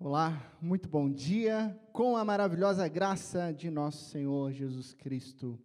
Olá, muito bom dia, com a maravilhosa graça de nosso Senhor Jesus Cristo.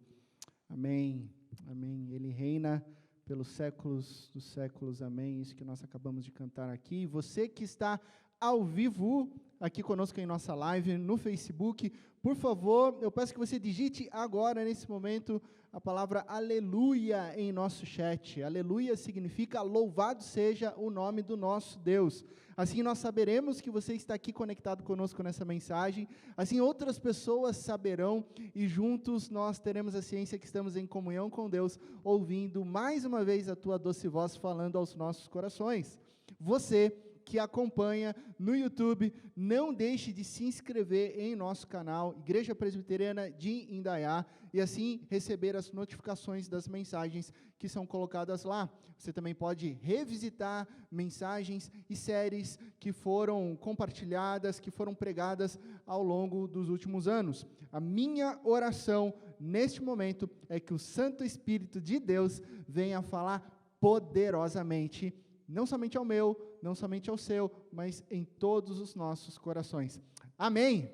Amém, amém. Ele reina pelos séculos dos séculos, amém. Isso que nós acabamos de cantar aqui. Você que está ao vivo aqui conosco em nossa live no Facebook, por favor, eu peço que você digite agora, nesse momento, a palavra aleluia em nosso chat. Aleluia significa louvado seja o nome do nosso Deus. Assim nós saberemos que você está aqui conectado conosco nessa mensagem, assim outras pessoas saberão e juntos nós teremos a ciência que estamos em comunhão com Deus, ouvindo mais uma vez a tua doce voz falando aos nossos corações. Você que acompanha no YouTube, não deixe de se inscrever em nosso canal, Igreja Presbiteriana de Indaiá, e assim receber as notificações das mensagens que são colocadas lá. Você também pode revisitar mensagens e séries que foram compartilhadas, que foram pregadas ao longo dos últimos anos. A minha oração neste momento é que o Santo Espírito de Deus venha falar poderosamente, não somente ao meu, não somente ao seu, mas em todos os nossos corações. Amém?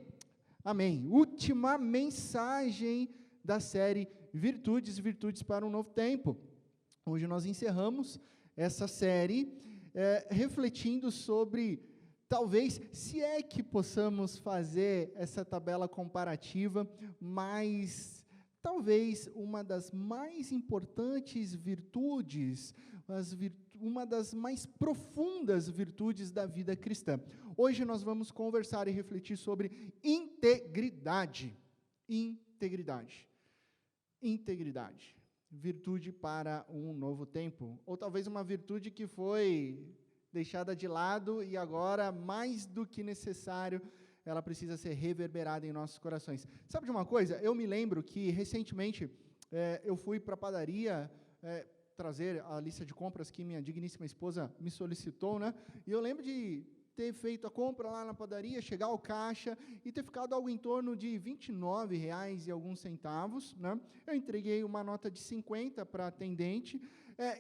Amém. Última mensagem da série Virtudes para um Novo Tempo. Hoje nós encerramos essa série refletindo sobre, talvez, se é que possamos fazer essa tabela comparativa, mas talvez uma das mais importantes virtudes, uma das mais profundas virtudes da vida cristã. Hoje nós vamos conversar e refletir sobre integridade. Integridade. Integridade. Virtude para um novo tempo. Ou talvez uma virtude que foi deixada de lado e agora, mais do que necessário, ela precisa ser reverberada em nossos corações. Sabe de uma coisa? Eu me lembro que, recentemente, eu fui para a padaria trazer a lista de compras que minha digníssima esposa me solicitou, né? E eu lembro de ter feito a compra lá na padaria, chegar ao caixa e ter ficado algo em torno de R$29 e alguns centavos, né? Eu entreguei uma nota de 50 para a atendente,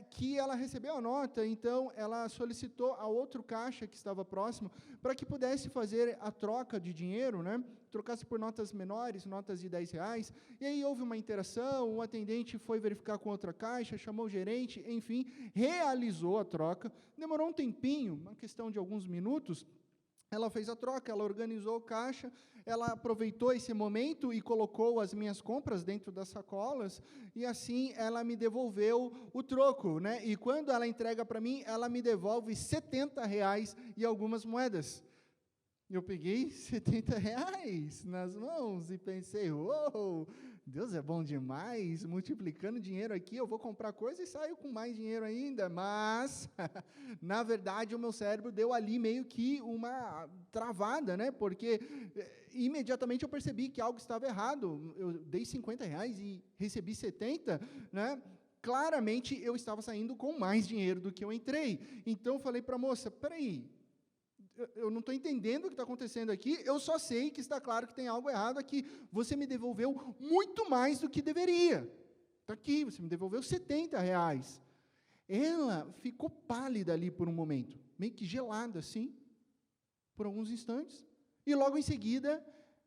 que ela recebeu a nota, então ela solicitou a outro caixa que estava próximo para que pudesse fazer a troca de dinheiro, né? Trocasse por notas menores, notas de R$10, e aí houve uma interação, o atendente foi verificar com outra caixa, chamou o gerente, enfim, realizou a troca, demorou um tempinho, uma questão de alguns minutos, ela fez a troca, ela organizou o caixa, ela aproveitou esse momento e colocou as minhas compras dentro das sacolas, e assim ela me devolveu o troco, né? E quando ela entrega para mim, ela me devolve R$70 e algumas moedas. Eu peguei R$70 nas mãos e pensei, uou, Deus é bom demais, multiplicando dinheiro aqui, eu vou comprar coisa e saio com mais dinheiro ainda, mas, na verdade, o meu cérebro deu ali meio que uma travada, né, porque imediatamente eu percebi que algo estava errado, eu dei R$50 e recebi 70, né, claramente eu estava saindo com mais dinheiro do que eu entrei, então eu falei para a moça, peraí, eu não estou entendendo o que está acontecendo aqui, eu só sei que está claro que tem algo errado aqui, você me devolveu muito mais do que deveria, está aqui, você me devolveu R$70, ela ficou pálida ali por um momento, meio que gelada assim, por alguns instantes, e logo em seguida,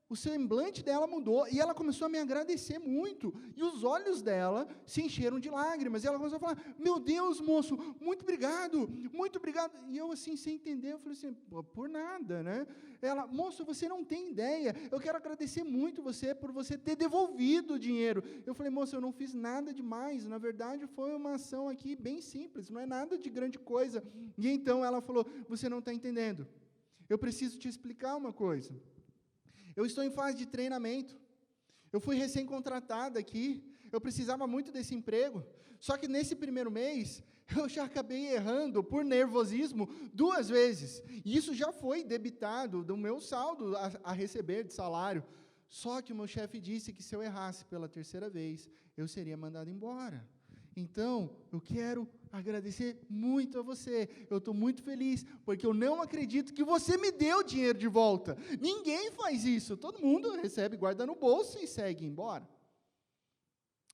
o semblante dela mudou, e ela começou a me agradecer muito, e os olhos dela se encheram de lágrimas, e ela começou a falar, meu Deus, moço, muito obrigado, e eu assim, sem entender, eu falei assim, por nada, né, ela, moço, você não tem ideia, eu quero agradecer muito você, por você ter devolvido o dinheiro, eu falei, moço, eu não fiz nada demais, na verdade, foi uma ação aqui bem simples, não é nada de grande coisa, e então ela falou, você não está entendendo, eu preciso te explicar uma coisa, eu estou em fase de treinamento, eu fui recém-contratada aqui, eu precisava muito desse emprego, só que nesse primeiro mês, eu já acabei errando por nervosismo 2 vezes, e isso já foi debitado do meu saldo a receber de salário, só que o meu chefe disse que se eu errasse pela 3ª vez, eu seria mandado embora. Então, eu quero agradecer muito a você, eu estou muito feliz, porque eu não acredito que você me deu dinheiro de volta, ninguém faz isso, todo mundo recebe, guarda no bolso e segue embora.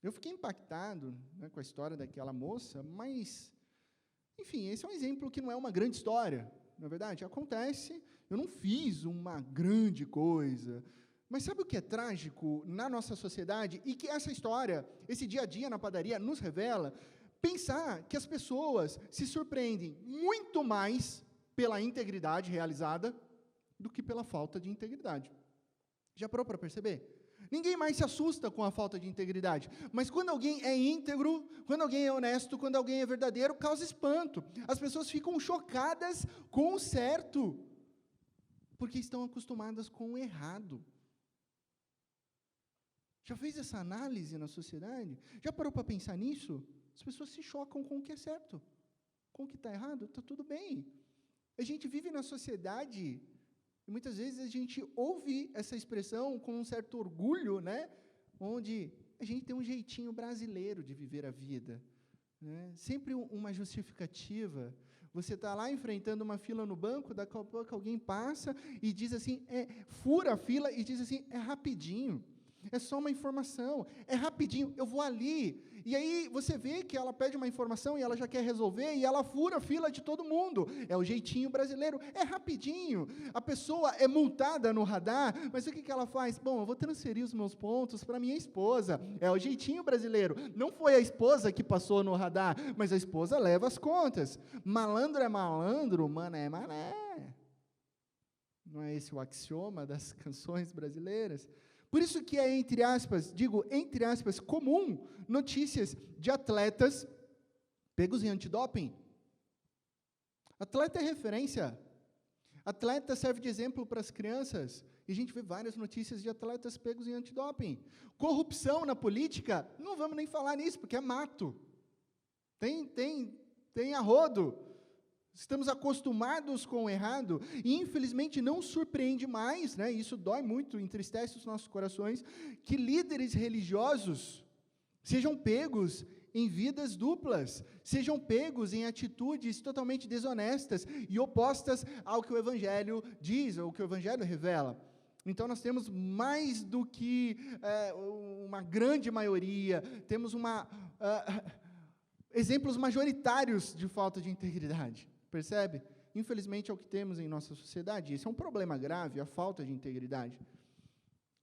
Eu fiquei impactado, né, com a história daquela moça, mas, enfim, esse é um exemplo que não é uma grande história, não é verdade? Acontece, eu não fiz uma grande coisa. Mas sabe o que é trágico na nossa sociedade? E que essa história, esse dia a dia na padaria, nos revela, pensar que as pessoas se surpreendem muito mais pela integridade realizada do que pela falta de integridade. Já parou para perceber? Ninguém mais se assusta com a falta de integridade, mas quando alguém é íntegro, quando alguém é honesto, quando alguém é verdadeiro, causa espanto. As pessoas ficam chocadas com o certo, porque estão acostumadas com o errado. Já fez essa análise na sociedade? Já parou para pensar nisso? As pessoas se chocam com o que é certo. Com o que está errado, está tudo bem. A gente vive na sociedade, e muitas vezes a gente ouve essa expressão com um certo orgulho, né? Onde a gente tem um jeitinho brasileiro de viver a vida. Né? Sempre uma justificativa. Você está lá enfrentando uma fila no banco, daqui a pouco alguém passa e diz assim, fura a fila e diz assim, é rapidinho. É só uma informação, é rapidinho, eu vou ali. E aí você vê que ela pede uma informação e ela já quer resolver, e ela fura a fila de todo mundo. É o jeitinho brasileiro, é rapidinho. A pessoa é multada no radar, mas o que ela faz? Bom, eu vou transferir os meus pontos para minha esposa. É o jeitinho brasileiro. Não foi a esposa que passou no radar, mas a esposa leva as contas. Malandro é malandro, mané é mané. Não é esse o axioma das canções brasileiras? Por isso que é, entre aspas, comum notícias de atletas pegos em antidoping. Atleta é referência. Atleta serve de exemplo para as crianças. E a gente vê várias notícias de atletas pegos em antidoping. Corrupção na política, não vamos nem falar nisso, porque é mato. Tem a rodo. Estamos acostumados com o errado e, infelizmente, não surpreende mais, né? Isso dói muito, entristece os nossos corações, que líderes religiosos sejam pegos em vidas duplas, sejam pegos em atitudes totalmente desonestas e opostas ao que o Evangelho diz, ou que o Evangelho revela. Então, nós temos mais do que uma grande maioria, temos exemplos majoritários de falta de integridade. Percebe? Infelizmente é o que temos em nossa sociedade. Esse é um problema grave, a falta de integridade.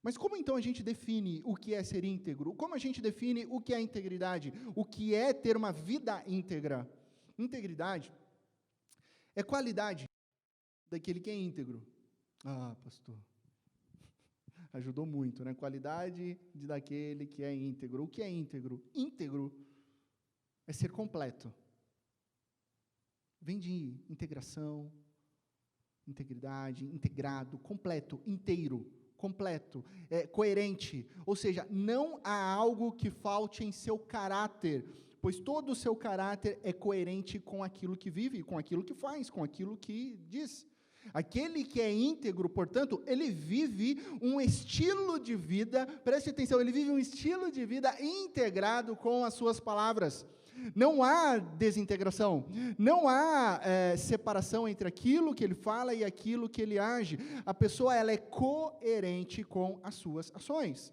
Mas como então a gente define o que é ser íntegro? Como a gente define o que é integridade? O que é ter uma vida íntegra? Integridade é qualidade daquele que é íntegro. Ah, pastor, ajudou muito, né? Qualidade daquele que é íntegro. O que é íntegro? Íntegro é ser completo. Vem de integração, integridade, integrado, completo, inteiro, completo, coerente. Ou seja, não há algo que falte em seu caráter, pois todo o seu caráter é coerente com aquilo que vive, com aquilo que faz, com aquilo que diz. Aquele que é íntegro, portanto, ele vive um estilo de vida, preste atenção, ele vive um estilo de vida integrado com as suas palavras. Não há desintegração, não há separação entre aquilo que ele fala e aquilo que ele age. A pessoa ela é coerente com as suas ações.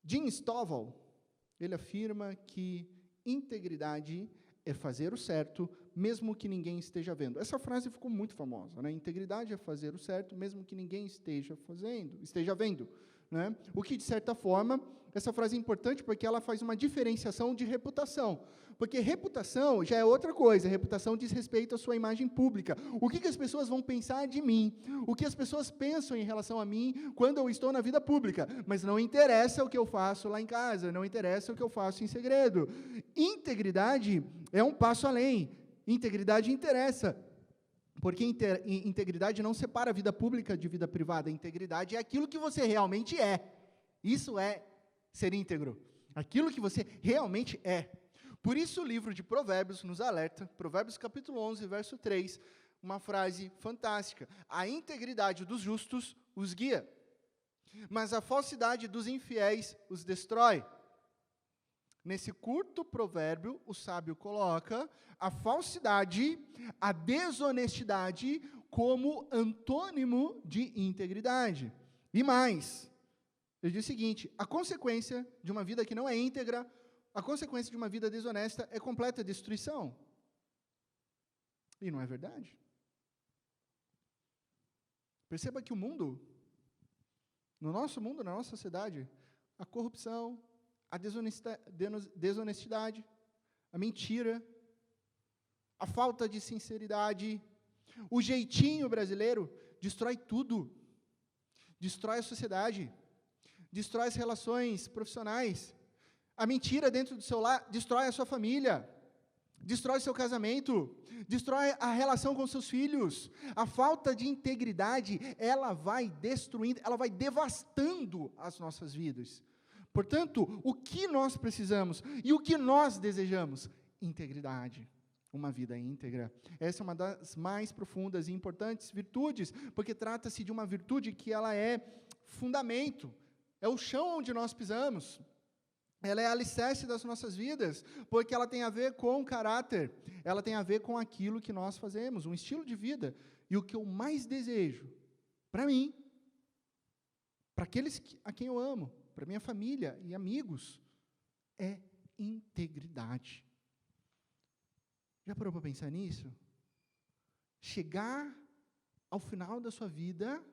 Jim Stovall, ele afirma que integridade é fazer o certo, mesmo que ninguém esteja vendo. Essa frase ficou muito famosa, né? Integridade é fazer o certo, mesmo que ninguém esteja vendo. Né? O que, de certa forma, essa frase é importante porque ela faz uma diferenciação de reputação. Porque reputação já é outra coisa, reputação diz respeito à sua imagem pública. O que as pessoas vão pensar de mim? O que as pessoas pensam em relação a mim quando eu estou na vida pública? Mas não interessa o que eu faço lá em casa, não interessa o que eu faço em segredo. Integridade é um passo além. Integridade interessa. Porque integridade não separa a vida pública de vida privada. Integridade é aquilo que você realmente é. Isso é ser íntegro. Aquilo que você realmente é. Por isso o livro de Provérbios nos alerta, Provérbios capítulo 11, verso 3, uma frase fantástica. A integridade dos justos os guia, mas a falsidade dos infiéis os destrói. Nesse curto provérbio, o sábio coloca a falsidade, a desonestidade como antônimo de integridade. E mais, ele diz o seguinte, a consequência de uma vida que não é íntegra, a consequência de uma vida desonesta é completa destruição. E não é verdade? Perceba que o mundo, no nosso mundo, na nossa sociedade, a corrupção, a desonestidade, a mentira, a falta de sinceridade, o jeitinho brasileiro destrói tudo. Destrói a sociedade, destrói as relações profissionais. A mentira dentro do seu lar destrói a sua família, destrói o seu casamento, destrói a relação com seus filhos. A falta de integridade, ela vai destruindo, ela vai devastando as nossas vidas. Portanto, o que nós precisamos e o que nós desejamos? Integridade. Uma vida íntegra. Essa é uma das mais profundas e importantes virtudes, porque trata-se de uma virtude que ela é fundamento, é o chão onde nós pisamos, ela é alicerce das nossas vidas, porque ela tem a ver com o caráter, ela tem a ver com aquilo que nós fazemos, um estilo de vida. E o que eu mais desejo, para mim, para aqueles a quem eu amo, para minha família e amigos, é integridade. Já parou para pensar nisso? Chegar ao final da sua vida,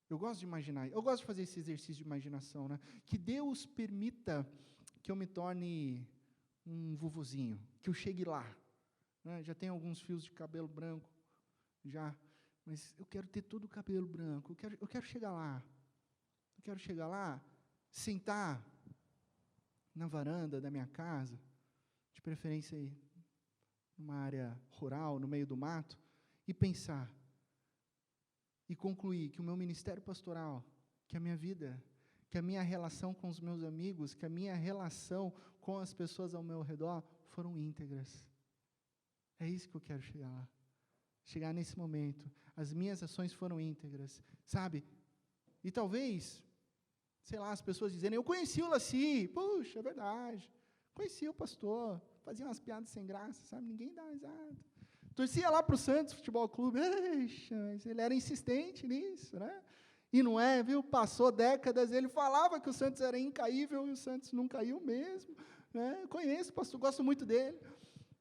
eu gosto de imaginar, eu gosto de fazer esse exercício de imaginação, né? Que Deus permita que eu me torne um vovozinho, que eu chegue lá, né? Já tenho alguns fios de cabelo branco, mas eu quero ter todo o cabelo branco, eu quero chegar lá, sentar na varanda da minha casa, de preferência aí, numa área rural, no meio do mato, e pensar, e concluir que o meu ministério pastoral, que a minha vida, que a minha relação com os meus amigos, que a minha relação com as pessoas ao meu redor foram íntegras. É isso que eu quero chegar lá. Chegar nesse momento. As minhas ações foram íntegras, sabe? E talvez, sei lá, as pessoas dizerem, eu conheci o Laci, puxa, é verdade. Conheci o pastor, fazia umas piadas sem graça, sabe? Ninguém dá risada. Torcia lá para o Santos Futebol Clube, mas ele era insistente nisso, né? E não é, viu? Passou décadas, ele falava que o Santos era incaível e o Santos não caiu mesmo, né? Eu conheço o pastor, gosto muito dele.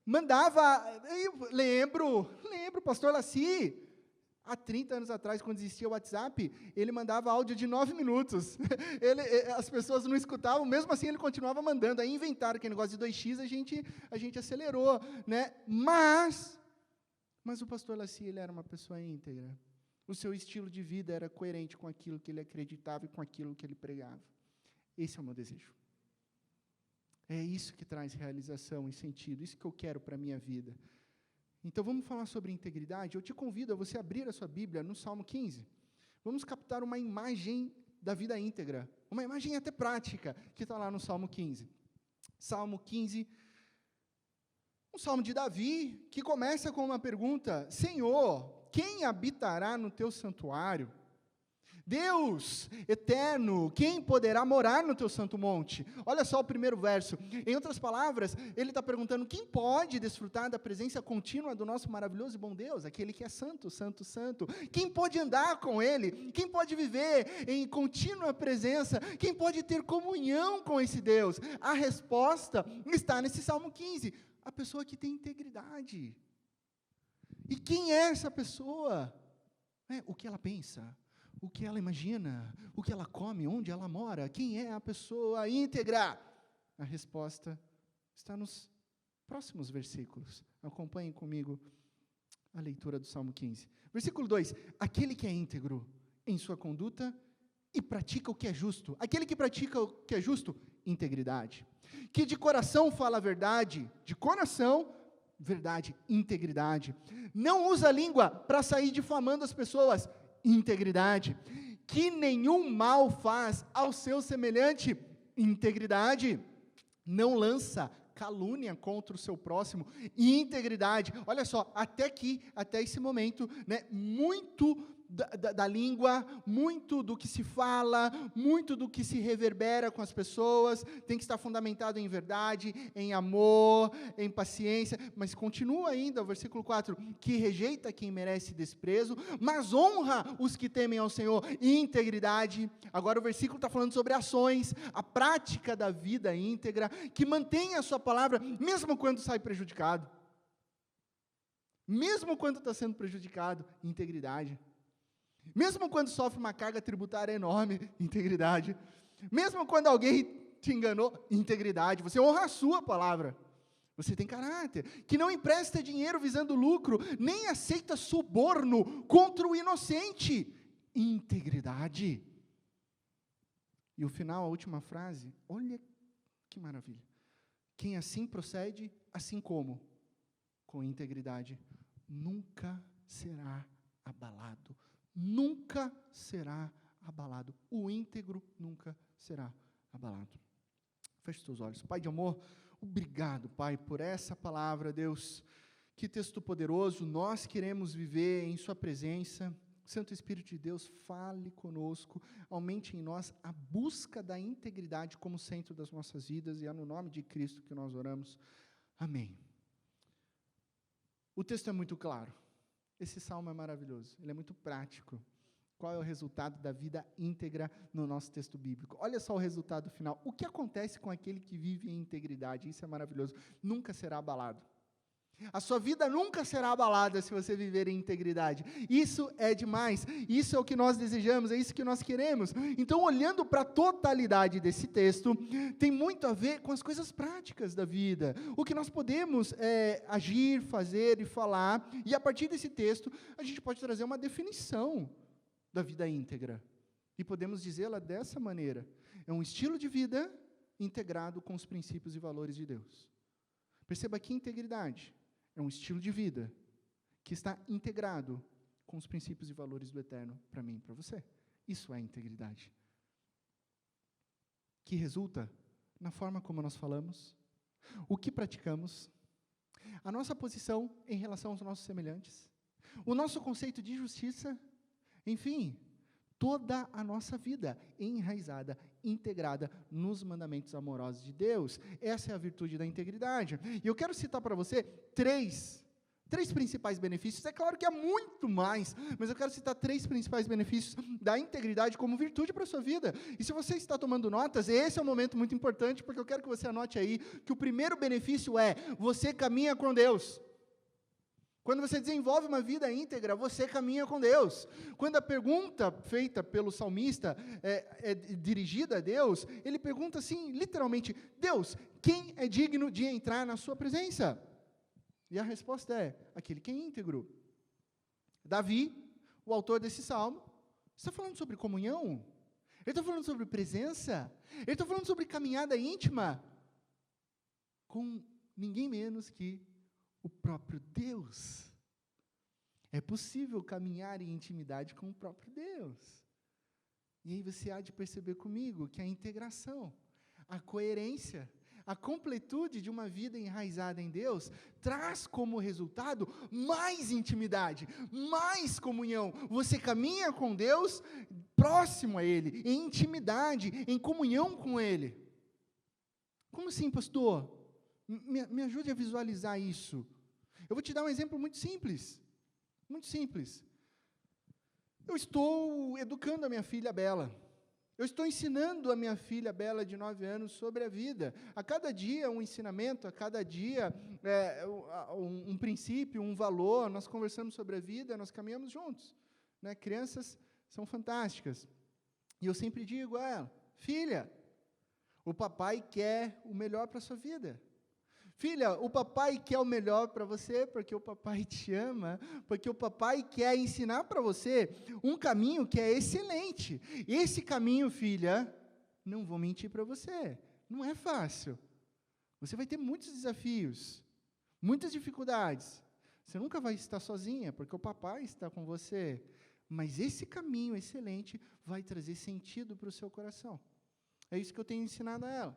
Mandava, lembro, o pastor Laci, há 30 anos atrás, quando existia o WhatsApp, ele mandava áudio de 9 minutos. As pessoas não escutavam, mesmo assim ele continuava mandando. Aí inventaram aquele negócio de 2x, a gente acelerou, né? Mas o pastor Laci, ele era uma pessoa íntegra. O seu estilo de vida era coerente com aquilo que ele acreditava e com aquilo que ele pregava. Esse é o meu desejo. É isso que traz realização e sentido, isso que eu quero para a minha vida. Então, vamos falar sobre integridade? Eu te convido a você abrir a sua Bíblia no Salmo 15. Vamos captar uma imagem da vida íntegra, uma imagem até prática, que está lá no Salmo 15. Salmo 15, um salmo de Davi, que começa com uma pergunta: Senhor, quem habitará no teu santuário? Deus eterno, quem poderá morar no teu santo monte? Olha só o primeiro verso. Em outras palavras, ele está perguntando, quem pode desfrutar da presença contínua do nosso maravilhoso e bom Deus? Aquele que é santo, santo, santo. Quem pode andar com ele? Quem pode viver em contínua presença? Quem pode ter comunhão com esse Deus? A resposta está nesse Salmo 15. A pessoa que tem integridade. E quem é essa pessoa? O que ela pensa? O que ela imagina, o que ela come, onde ela mora, quem é a pessoa íntegra? A resposta está nos próximos versículos. Acompanhem comigo a leitura do Salmo 15. Versículo 2, aquele que é íntegro em sua conduta e pratica o que é justo. Aquele que pratica o que é justo, integridade. Que de coração fala a verdade, de coração, verdade, integridade. Não usa a língua para sair difamando as pessoas, integridade, que nenhum mal faz ao seu semelhante, integridade, não lança calúnia contra o seu próximo, integridade. Olha só, até esse momento, né, muito da língua, muito do que se fala, muito do que se reverbera com as pessoas, tem que estar fundamentado em verdade, em amor, em paciência, mas continua ainda o versículo 4, que rejeita quem merece desprezo, mas honra os que temem ao Senhor, integridade. Agora o versículo está falando sobre ações, a prática da vida íntegra, que mantém a sua palavra, mesmo quando sai prejudicado, mesmo quando está sendo prejudicado, integridade. Mesmo quando sofre uma carga tributária enorme, integridade. Mesmo quando alguém te enganou, integridade. Você honra a sua palavra. Você tem caráter. Que não empresta dinheiro visando lucro, nem aceita suborno contra o inocente. Integridade. E o final, a última frase, olha que maravilha. Quem assim procede, assim como, com integridade, nunca será abalado. Nunca será abalado. O íntegro nunca será abalado. Feche seus olhos. Pai de amor, obrigado, Pai, por essa palavra, Deus. Que texto poderoso, nós queremos viver em sua presença. Santo Espírito de Deus, fale conosco, aumente em nós a busca da integridade como centro das nossas vidas, e é no nome de Cristo que nós oramos. Amém. O texto é muito claro. Esse salmo é maravilhoso, ele é muito prático. Qual é o resultado da vida íntegra no nosso texto bíblico? Olha só o resultado final. O que acontece com aquele que vive em integridade? Isso é maravilhoso. Nunca será abalado. A sua vida nunca será abalada se você viver em integridade. Isso é demais. Isso é o que nós desejamos, é isso que nós queremos. Então, olhando para a totalidade desse texto, tem muito a ver com as coisas práticas da vida. O que nós podemos agir, fazer e falar. E a partir desse texto, a gente pode trazer uma definição da vida íntegra. E podemos dizê-la dessa maneira. É um estilo de vida integrado com os princípios e valores de Deus. Perceba que integridade é um estilo de vida que está integrado com os princípios e valores do Eterno para mim e para você. Isso é integridade. Que resulta na forma como nós falamos, o que praticamos, a nossa posição em relação aos nossos semelhantes, o nosso conceito de justiça, enfim, toda a nossa vida enraizada, integrada nos mandamentos amorosos de Deus. Essa é a virtude da integridade. E eu quero citar para você três principais benefícios. É claro que há muito mais, mas eu quero citar 3 principais benefícios da integridade como virtude para a sua vida. E se você está tomando notas, esse é um momento muito importante, porque eu quero que você anote aí que o primeiro benefício é: você caminha com Deus. Quando você desenvolve uma vida íntegra, você caminha com Deus. Quando a pergunta feita pelo salmista é dirigida a Deus, ele pergunta assim, literalmente: Deus, quem é digno de entrar na sua presença? E a resposta é: aquele que é íntegro. Davi, o autor desse salmo, está falando sobre comunhão, ele está falando sobre presença, ele está falando sobre caminhada íntima com ninguém menos que o próprio Deus. É possível caminhar em intimidade com o próprio Deus. E aí você há de perceber comigo que a integração, a coerência, a completude de uma vida enraizada em Deus traz como resultado mais intimidade, mais comunhão. Você caminha com Deus próximo a Ele, em intimidade, em comunhão com Ele. Como assim, pastor? Me ajude a visualizar isso. Eu vou te dar um exemplo muito simples. Muito simples. Eu estou educando a minha filha Bela. Eu estou ensinando a minha filha Bela, de 9 anos, sobre a vida. A cada dia um ensinamento, a cada dia um princípio, um valor. Nós conversamos sobre a vida, nós caminhamos juntos. Né? Crianças são fantásticas. E eu sempre digo a ela: filha, o papai quer o melhor para a sua vida. Filha, o papai quer o melhor para você, porque o papai te ama, porque o papai quer ensinar para você um caminho que é excelente. Esse caminho, filha, não vou mentir para você, não é fácil. Você vai ter muitos desafios, muitas dificuldades. Você nunca vai estar sozinha, porque o papai está com você. Mas esse caminho excelente vai trazer sentido para o seu coração. É isso que eu tenho ensinado a ela.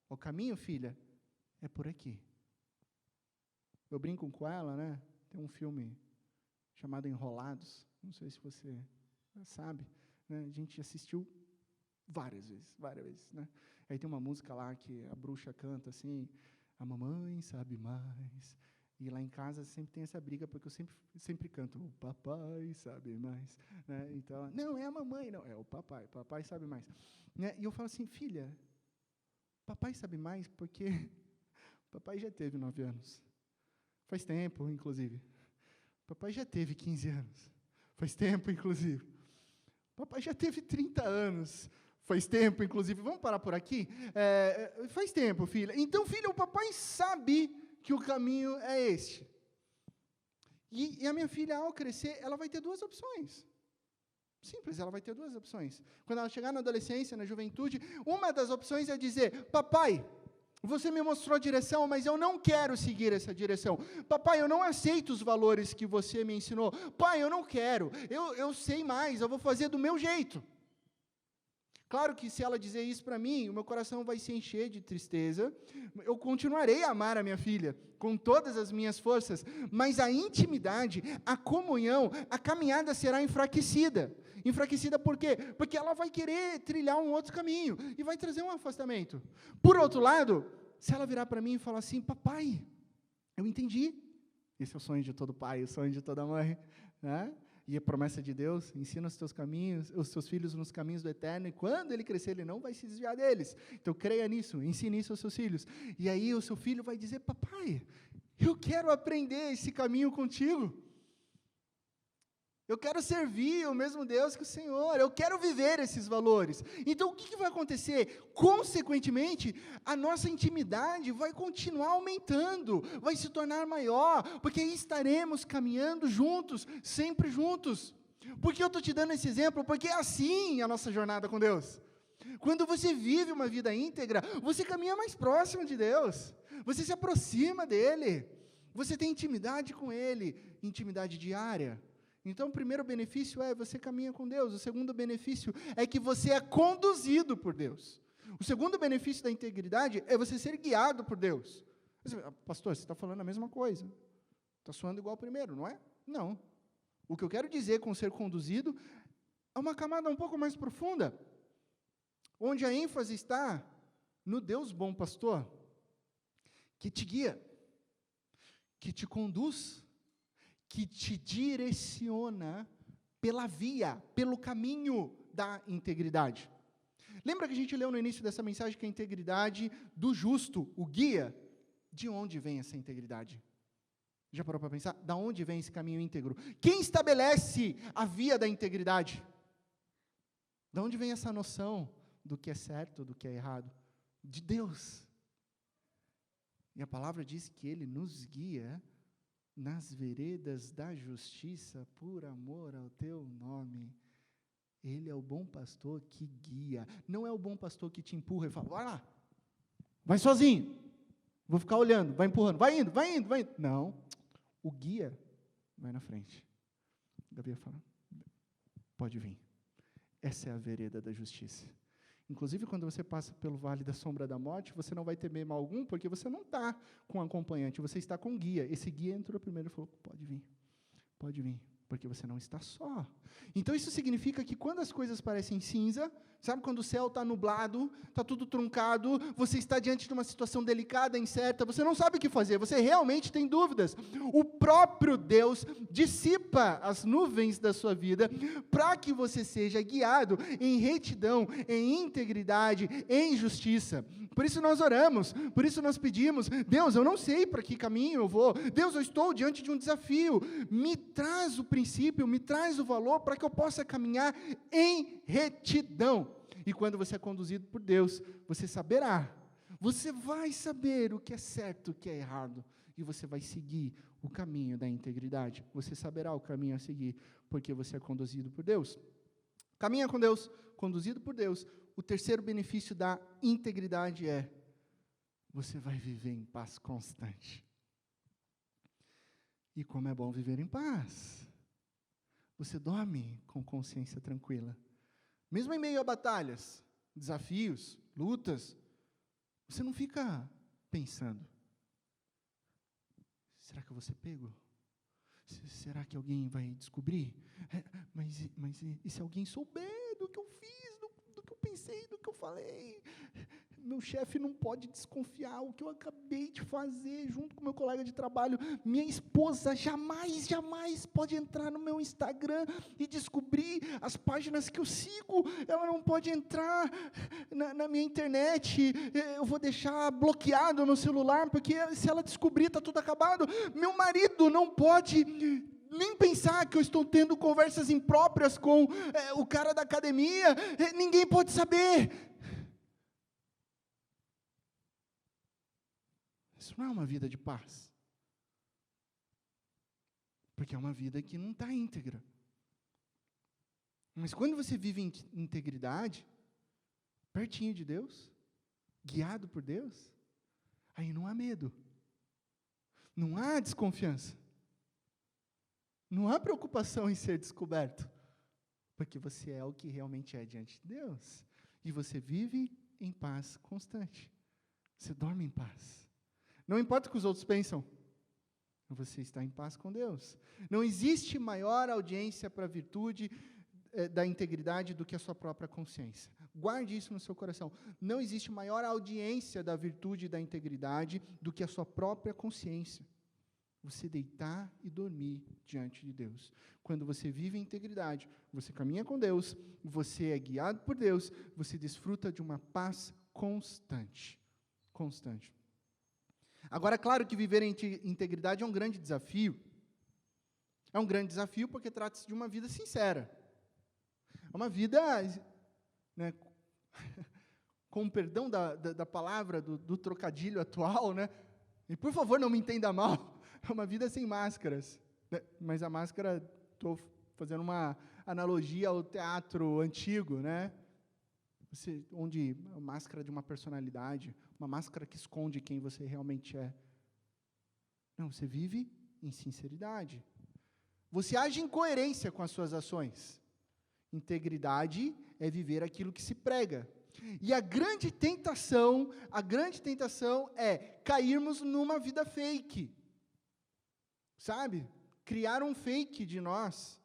O caminho, filha, é por aqui. Eu brinco com ela, né? Tem um filme chamado Enrolados, não sei se você sabe, né? A gente assistiu várias vezes, né? Aí tem uma música lá que a bruxa canta assim: a mamãe sabe mais. E lá em casa sempre tem essa briga, porque eu sempre canto: o papai sabe mais, né? Então, não, é a mamãe, não, é o papai sabe mais. Né? E eu falo assim: filha, papai sabe mais porque papai já teve 9 anos. Faz tempo, inclusive. Papai já teve 15 anos. Faz tempo, inclusive. Papai já teve 30 anos. Faz tempo, inclusive. Vamos parar por aqui? Faz tempo, filha. Então, filha, o papai sabe que o caminho é este. E a minha filha, ao crescer, ela vai ter duas opções. Simples, ela vai ter duas opções. Quando ela chegar na adolescência, na juventude, uma das opções é dizer: papai, você me mostrou a direção, mas eu não quero seguir essa direção. Papai, eu não aceito os valores que você me ensinou. Pai, eu não quero. Eu sei mais, eu vou fazer do meu jeito. Claro que se ela dizer isso para mim, o meu coração vai se encher de tristeza. Eu continuarei a amar a minha filha com todas as minhas forças, mas a intimidade, a comunhão, a caminhada será enfraquecida. Enfraquecida por quê? Porque ela vai querer trilhar um outro caminho e vai trazer um afastamento. Por outro lado, se ela virar para mim e falar assim: papai, eu entendi. Esse é o sonho de todo pai, o sonho de toda mãe, né? E a promessa de Deus: ensina os teus caminhos, os teus filhos nos caminhos do eterno, e quando ele crescer, ele não vai se desviar deles. Então, creia nisso, ensine isso aos seus filhos. E aí, o seu filho vai dizer: papai, eu quero aprender esse caminho contigo. Eu quero servir o mesmo Deus que o Senhor, eu quero viver esses valores. Então, o que vai acontecer? Consequentemente, a nossa intimidade vai continuar aumentando, vai se tornar maior, porque estaremos caminhando juntos, sempre juntos. Por que eu estou te dando esse exemplo? Porque é assim a nossa jornada com Deus. Quando você vive uma vida íntegra, você caminha mais próximo de Deus, você se aproxima dEle, você tem intimidade com Ele, intimidade diária. Então, o primeiro benefício é você caminha com Deus. O segundo benefício é que você é conduzido por Deus. O segundo benefício da integridade é você ser guiado por Deus. Pastor, você está falando a mesma coisa. Está soando igual ao primeiro, não é? Não. O que eu quero dizer com ser conduzido é uma camada um pouco mais profunda, onde a ênfase está no Deus bom pastor, que te guia, que te conduz, que te direciona pela via, pelo caminho da integridade. Lembra que a gente leu no início dessa mensagem que a integridade do justo, o guia, de onde vem essa integridade? Já parou para pensar? Da onde vem esse caminho íntegro? Quem estabelece a via da integridade? Da onde vem essa noção do que é certo, do que é errado? De Deus. E a palavra diz que Ele nos guia nas veredas da justiça, por amor ao teu nome. Ele é o bom pastor que guia. Não é o bom pastor que te empurra e fala: vai lá, vai sozinho, vou ficar olhando, vai empurrando, vai indo. Não, o guia vai na frente. Gabriel fala: pode vir. Essa é a vereda da justiça. Inclusive, quando você passa pelo vale da sombra da morte, você não vai temer mal algum, porque você não está com acompanhante, você está com guia. Esse guia entrou primeiro e falou: pode vir, porque você não está só. Então, isso significa que quando as coisas parecem cinza, sabe quando o céu está nublado, está tudo truncado, você está diante de uma situação delicada, incerta, você não sabe o que fazer, você realmente tem dúvidas. O próprio Deus dissipa as nuvens da sua vida para que você seja guiado em retidão, em integridade, em justiça. Por isso nós oramos, por isso nós pedimos: Deus, eu não sei para que caminho eu vou, Deus, eu estou diante de um desafio, me traz o princípio, me traz o valor para que eu possa caminhar em retidão. E quando você é conduzido por Deus, você saberá, você vai saber o que é certo, o que é errado, e você vai seguir o caminho da integridade. Você saberá o caminho a seguir, porque você é conduzido por Deus. Caminha com Deus, conduzido por Deus. O terceiro benefício da integridade é: você vai viver em paz constante. E como é bom viver em paz. Você dorme com consciência tranquila. Mesmo em meio a batalhas, desafios, lutas, você não fica pensando: será que eu vou ser pego? Será que alguém vai descobrir? Mas e se alguém souber do que eu fiz, do que eu pensei, do que eu falei? Meu chefe não pode desconfiar o que eu acabei de fazer junto com meu colega de trabalho. Minha esposa jamais pode entrar no meu Instagram e descobrir as páginas que eu sigo. Ela não pode entrar na minha internet. Eu vou deixar bloqueado no celular, porque se ela descobrir, está tudo acabado. Meu marido não pode nem pensar que eu estou tendo conversas impróprias com o cara da academia, ninguém pode saber. Isso não é uma vida de paz. Porque é uma vida que não está íntegra. Mas quando você vive em integridade, pertinho de Deus, guiado por Deus, aí não há medo, não há desconfiança, não há preocupação em ser descoberto, porque você é o que realmente é diante de Deus, e você vive em paz constante, você dorme em paz, não importa o que os outros pensam, você está em paz com Deus. Não existe maior audiência para a virtude da integridade do que a sua própria consciência. Guarde isso no seu coração. Não existe maior audiência da virtude e da integridade do que a sua própria consciência. Você deitar e dormir diante de Deus. Quando você vive em integridade, você caminha com Deus, você é guiado por Deus, você desfruta de uma paz constante. Constante. Agora, claro que viver em integridade é um grande desafio. É um grande desafio porque trata-se de uma vida sincera. É uma vida, né, com perdão da palavra, do trocadilho atual, né? E por favor, não me entenda mal, é uma vida sem máscaras. Né? Mas a máscara, estou fazendo uma analogia ao teatro antigo, né? Onde a máscara de uma personalidade, uma máscara que esconde quem você realmente é. Não, você vive em sinceridade. Você age em coerência com as suas ações. Integridade é viver aquilo que se prega. E a grande tentação é cairmos numa vida fake. Sabe? Criar um fake de nós.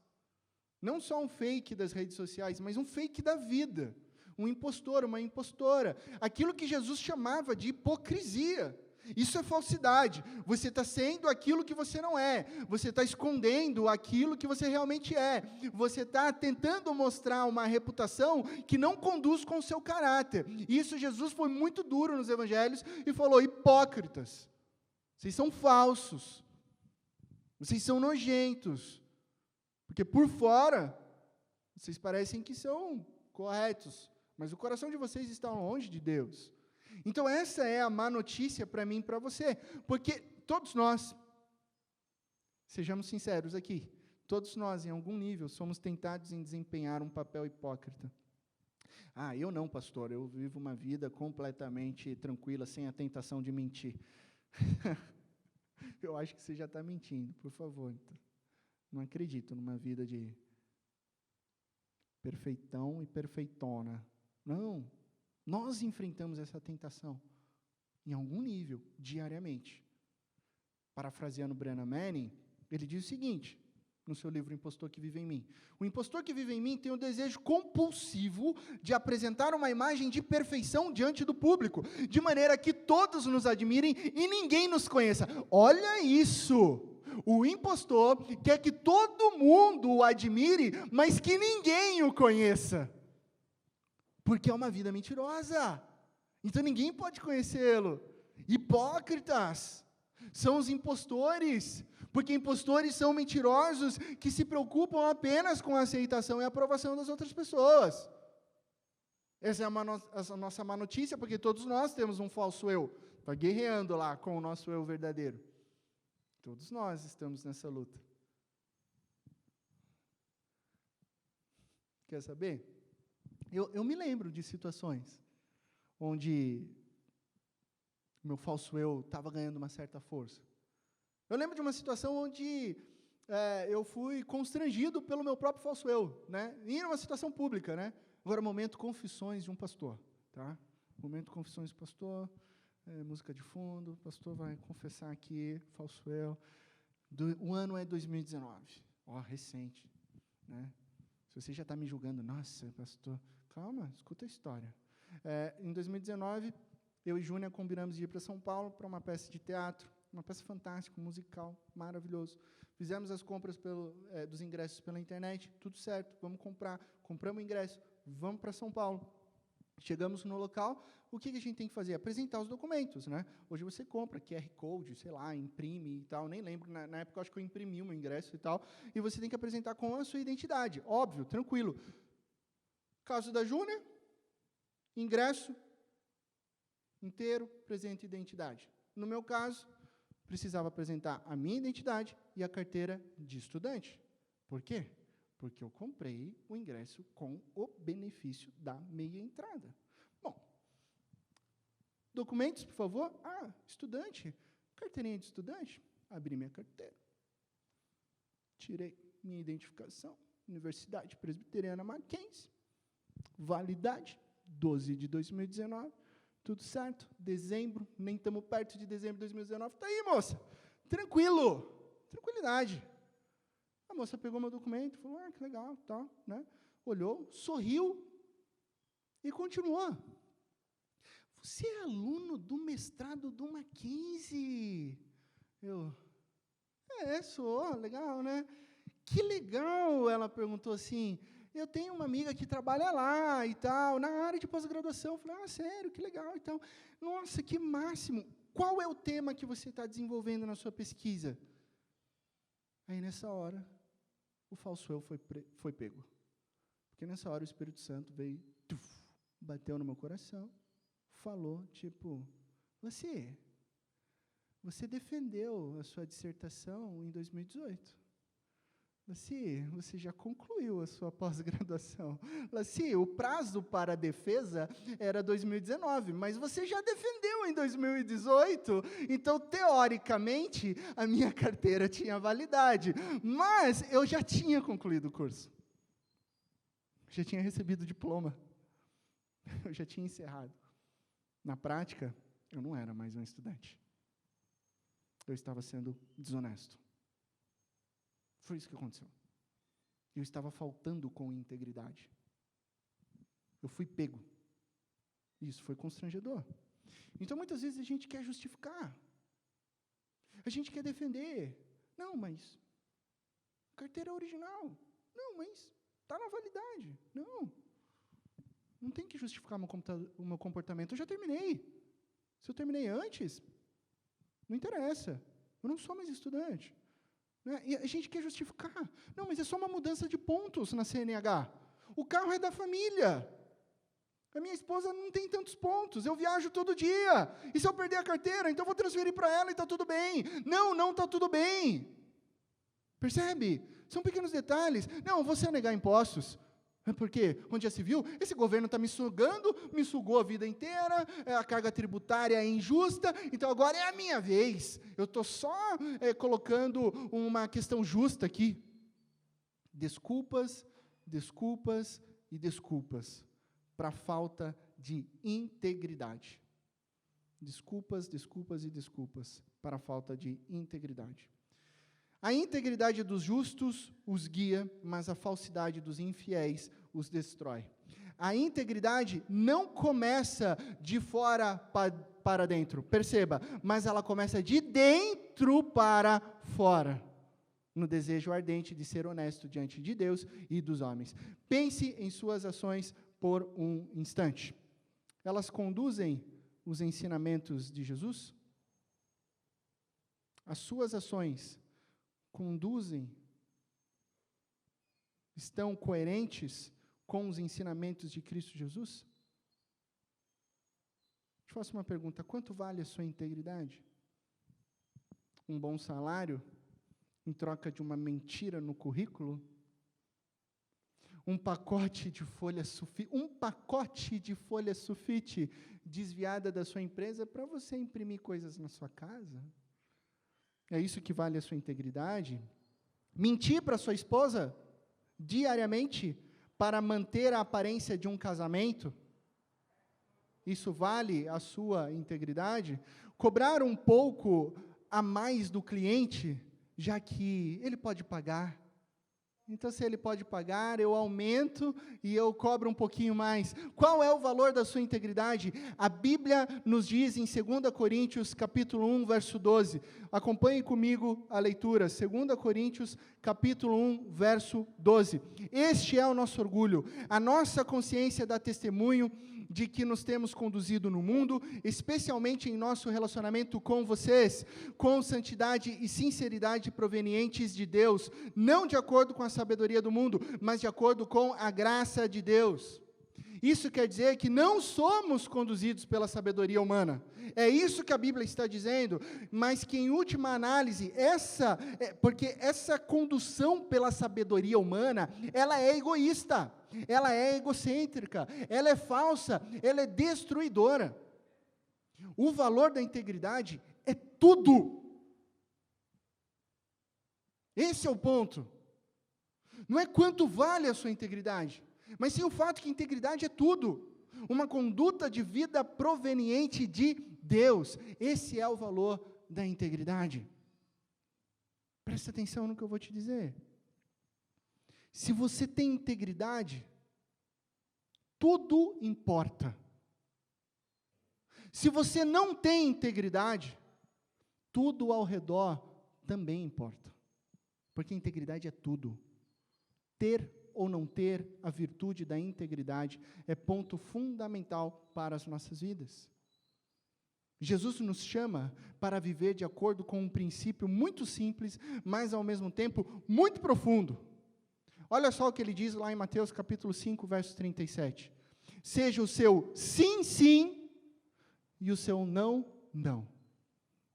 Não só um fake das redes sociais, mas um fake da vida. Um impostor, uma impostora. Aquilo que Jesus chamava de hipocrisia. Isso é falsidade. Você está sendo aquilo que você não é. Você está escondendo aquilo que você realmente é. Você está tentando mostrar uma reputação que não conduz com o seu caráter. Isso Jesus foi muito duro nos evangelhos e falou: hipócritas, vocês são falsos. Vocês são nojentos. Porque por fora, vocês parecem que são corretos. Mas o coração de vocês está longe de Deus. Então essa é a má notícia para mim e para você, porque todos nós, sejamos sinceros aqui, todos nós em algum nível somos tentados em desempenhar um papel hipócrita. Ah, eu não, pastor, eu vivo uma vida completamente tranquila, sem a tentação de mentir. Eu acho que você já está mentindo, por favor. Então, não acredito numa vida de perfeitão e perfeitona. Não, nós enfrentamos essa tentação, em algum nível, diariamente. Parafraseando Brennan Manning, ele diz o seguinte, no seu livro O Impostor que Vive em Mim. O impostor que vive em mim tem o desejo compulsivo de apresentar uma imagem de perfeição diante do público, de maneira que todos nos admirem e ninguém nos conheça. Olha isso! O impostor quer que todo mundo o admire, mas que ninguém o conheça. Porque é uma vida mentirosa. Então ninguém pode conhecê-lo. Hipócritas são os impostores, porque impostores são mentirosos que se preocupam apenas com a aceitação e a aprovação das outras pessoas. Essa é a nossa má notícia, porque todos nós temos um falso eu. Está guerreando lá com o nosso eu verdadeiro. Todos nós estamos nessa luta. Quer saber? Eu me lembro de situações onde meu falso eu estava ganhando uma certa força. Eu lembro de uma situação onde eu fui constrangido pelo meu próprio falso eu, né? E era uma situação pública, né? Agora, momento confissões de um pastor, tá? Momento confissões do pastor, música de fundo, o pastor vai confessar aqui, falso eu. O ano é 2019, recente, né? Se você já está me julgando, nossa, pastor, calma, escuta a história. Em 2019, eu e Júnia combinamos de ir para São Paulo para uma peça de teatro, uma peça fantástica, um musical, maravilhoso. Fizemos as compras dos ingressos pela internet, tudo certo, vamos comprar. Compramos o ingresso, vamos para São Paulo. Chegamos no local, o que a gente tem que fazer? Apresentar os documentos, né? Hoje você compra QR Code, sei lá, imprime e tal, nem lembro, na época eu acho que eu imprimi um ingresso e tal, e você tem que apresentar com a sua identidade, óbvio, tranquilo. Caso da Júnior, ingresso inteiro, presente e identidade. No meu caso, precisava apresentar a minha identidade e a carteira de estudante. Por quê? Porque eu comprei o ingresso com o benefício da meia entrada. Bom, documentos, por favor. Estudante, carteirinha de estudante. Abri minha carteira. Tirei minha identificação. Universidade Presbiteriana Mackenzie. Validade, 12 de 2019. Tudo certo. Dezembro, nem estamos perto de dezembro de 2019. Está aí, moça. Tranquilo. Tranquilidade. A moça pegou meu documento, falou, que legal, tal, né? Olhou, sorriu e continuou. Você é aluno do mestrado do Mackenzie? Eu, sou, legal, né? Que legal, ela perguntou assim, eu tenho uma amiga que trabalha lá e tal, na área de pós-graduação. Eu falei, sério, que legal e tal. Nossa, que máximo. Qual é o tema que você está desenvolvendo na sua pesquisa? Aí, nessa hora, o falso eu foi pego. Porque nessa hora o Espírito Santo veio, bateu no meu coração, falou, tipo, você defendeu a sua dissertação em 2018. Você já concluiu a sua pós-graduação. O prazo para a defesa era 2019, mas você já defendeu em 2018, então, teoricamente, a minha carteira tinha validade, mas eu já tinha concluído o curso. Já tinha recebido o diploma. Eu já tinha encerrado. Na prática, eu não era mais um estudante. Eu estava sendo desonesto. Foi isso que aconteceu. Eu estava faltando com integridade. Eu fui pego. Isso foi constrangedor. Então, muitas vezes, a gente quer justificar. A gente quer defender. Não, mas carteira original. Não, mas está na validade. Não tem que justificar o meu comportamento. Eu já terminei. Se eu terminei antes, não interessa. Eu não sou mais estudante. E a gente quer justificar. Não, mas é só uma mudança de pontos na CNH. O carro é da família. A minha esposa não tem tantos pontos. Eu viajo todo dia. E se eu perder a carteira, então eu vou transferir para ela e está tudo bem. Não está tudo bem. Percebe? São pequenos detalhes. Não, você negar impostos. Porque, onde já se viu, esse governo está me sugando, me sugou a vida inteira, a carga tributária é injusta, então agora é a minha vez. Eu estou só colocando uma questão justa aqui. Desculpas e desculpas para a falta de integridade. Desculpas e desculpas para a falta de integridade. A integridade dos justos os guia, mas a falsidade dos infiéis os destrói. A integridade não começa de fora para dentro, perceba, mas ela começa de dentro para fora, no desejo ardente de ser honesto diante de Deus e dos homens. Pense em suas ações por um instante. Elas conduzem os ensinamentos de Jesus? As suas ações estão coerentes com os ensinamentos de Cristo Jesus? Te faço uma pergunta, quanto vale a sua integridade? Um bom salário em troca de uma mentira no currículo? Um pacote de folha sulfite desviada da sua empresa para você imprimir coisas na sua casa? É isso que vale a sua integridade? Mentir para sua esposa diariamente para manter a aparência de um casamento? Isso vale a sua integridade? Cobrar um pouco a mais do cliente, já que ele pode pagar? Então, se ele pode pagar, eu aumento e eu cobro um pouquinho mais. Qual é o valor da sua integridade? A Bíblia nos diz em 2 Coríntios, capítulo 1, verso 12. Acompanhe comigo a leitura. 2 Coríntios, capítulo 1, verso 12. Este é o nosso orgulho. A nossa consciência dá testemunho de que nos temos conduzido no mundo, especialmente em nosso relacionamento com vocês, com santidade e sinceridade provenientes de Deus, não de acordo com a sabedoria do mundo, mas de acordo com a graça de Deus. Isso quer dizer que não somos conduzidos pela sabedoria humana. É isso que a Bíblia está dizendo, mas que em última análise, porque essa condução pela sabedoria humana, ela é egoísta, ela é egocêntrica, ela é falsa, ela é destruidora. O valor da integridade é tudo. Esse é o ponto. Não é quanto vale a sua integridade, mas sim o fato que integridade é tudo. Uma conduta de vida proveniente de Deus. Esse é o valor da integridade. Presta atenção no que eu vou te dizer. Se você tem integridade, tudo importa. Se você não tem integridade, tudo ao redor também importa. Porque integridade é tudo. Ter ou não ter a virtude da integridade é ponto fundamental para as nossas vidas. Jesus nos chama para viver de acordo com um princípio muito simples, mas ao mesmo tempo muito profundo. Olha só o que ele diz lá em Mateus capítulo 5, verso 37. Seja o seu sim, sim, e o seu não, não.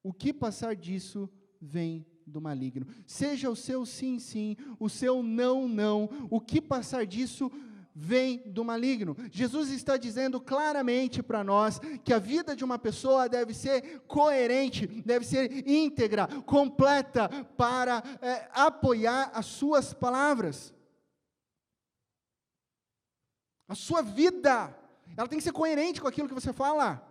O que passar disso vem do maligno. Seja o seu sim, sim, o seu não, não. O que passar disso vem do maligno. Jesus está dizendo claramente para nós que a vida de uma pessoa deve ser coerente, deve ser íntegra, completa, para apoiar as suas palavras. A sua vida, ela tem que ser coerente com aquilo que você fala.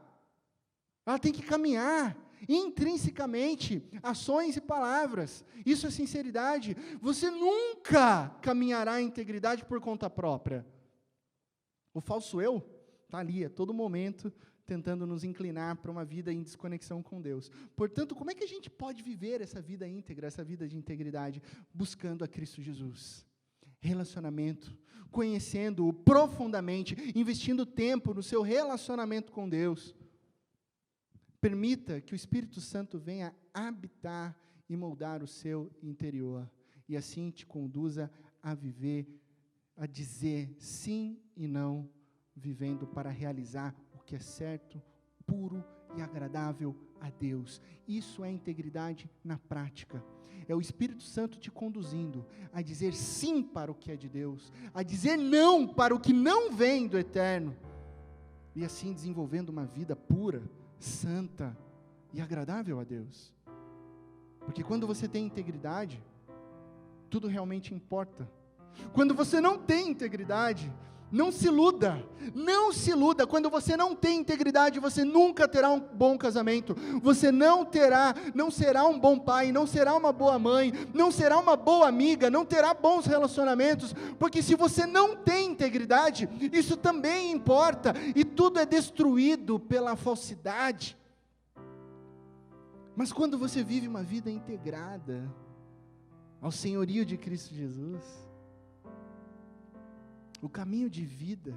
Ela tem que caminhar intrinsecamente, ações e palavras. Isso é sinceridade. Você nunca caminhará em integridade por conta própria. O falso eu está ali a todo momento tentando nos inclinar para uma vida em desconexão com Deus. Portanto, como é que a gente pode viver essa vida íntegra, essa vida de integridade? Buscando a Cristo Jesus. Relacionamento, conhecendo-o profundamente, investindo tempo no seu relacionamento com Deus. Permita que o Espírito Santo venha habitar e moldar o seu interior, e assim te conduza a viver, a dizer sim e não, vivendo para realizar o que é certo, puro e agradável a Deus. Isso é integridade na prática. É o Espírito Santo te conduzindo a dizer sim para o que é de Deus, a dizer não para o que não vem do eterno, e assim desenvolvendo uma vida pura, santa e agradável a Deus. Porque quando você tem integridade, tudo realmente importa. Quando você não tem integridade, não se iluda, não se iluda. Quando você não tem integridade, você nunca terá um bom casamento, você não será um bom pai, não será uma boa mãe, não será uma boa amiga, não terá bons relacionamentos, porque se você não tem integridade, isso também importa, e tudo é destruído pela falsidade. Mas quando você vive uma vida integrada ao senhorio de Cristo Jesus, o caminho de vida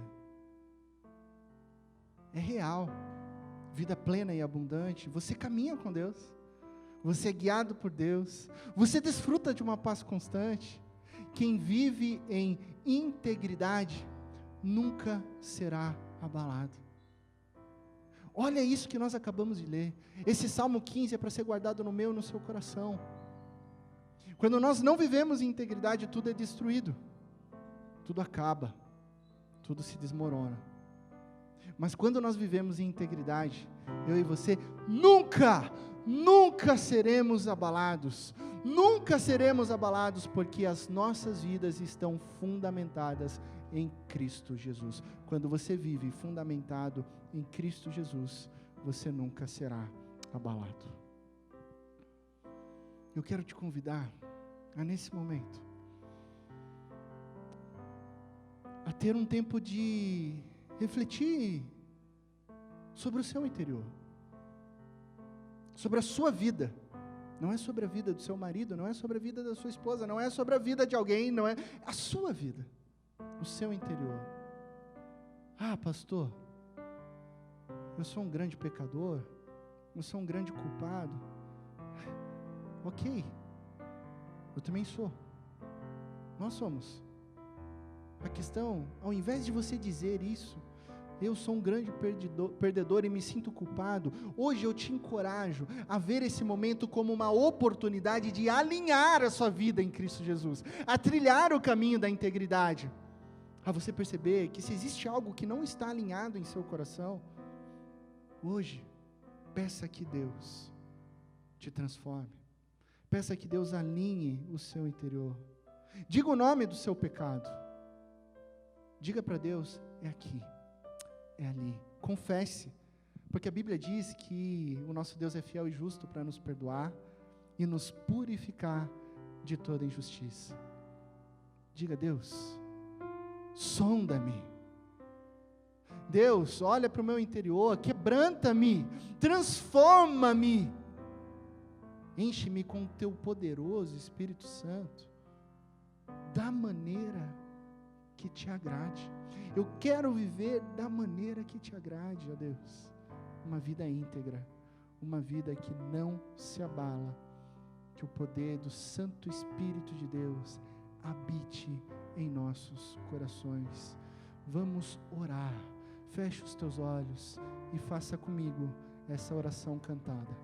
é real, vida plena e abundante. Você caminha com Deus, você é guiado por Deus, você desfruta de uma paz constante. Quem vive em integridade nunca será abalado. Olha isso que nós acabamos de ler. Esse Salmo 15 é para ser guardado no meu e no seu coração. Quando nós não vivemos em integridade, tudo é destruído. Tudo acaba, tudo se desmorona. Mas quando nós vivemos em integridade, eu e você nunca seremos abalados. Nunca seremos abalados, porque as nossas vidas estão fundamentadas em Cristo Jesus. Quando você vive fundamentado em Cristo Jesus, você nunca será abalado. Eu quero te convidar a, nesse momento, a ter um tempo de refletir sobre o seu interior, sobre a sua vida. Não é sobre a vida do seu marido, não é sobre a vida da sua esposa, não é sobre a vida de alguém, não é a sua vida, o seu interior. Ah, pastor, eu sou um grande pecador, eu sou um grande culpado. Ok, eu também sou. Nós somos. A questão, ao invés de você dizer isso, eu sou um grande perdedor e me sinto culpado, hoje eu te encorajo a ver esse momento como uma oportunidade de alinhar a sua vida em Cristo Jesus, a trilhar o caminho da integridade, a você perceber que se existe algo que não está alinhado em seu coração, hoje, peça que Deus te transforme, peça que Deus alinhe o seu interior, diga o nome do seu pecado, diga para Deus, é aqui, é ali, confesse, porque a Bíblia diz que o nosso Deus é fiel e justo para nos perdoar e nos purificar de toda injustiça. Diga, Deus, sonda-me, Deus, olha para o meu interior, quebranta-me, transforma-me, enche-me com o teu poderoso Espírito Santo, da maneira que te agrade. Eu quero viver da maneira que te agrade, ó Deus, uma vida íntegra, uma vida que não se abala, que o poder do Santo Espírito de Deus habite em nossos corações. Vamos orar, feche os teus olhos e faça comigo essa oração cantada.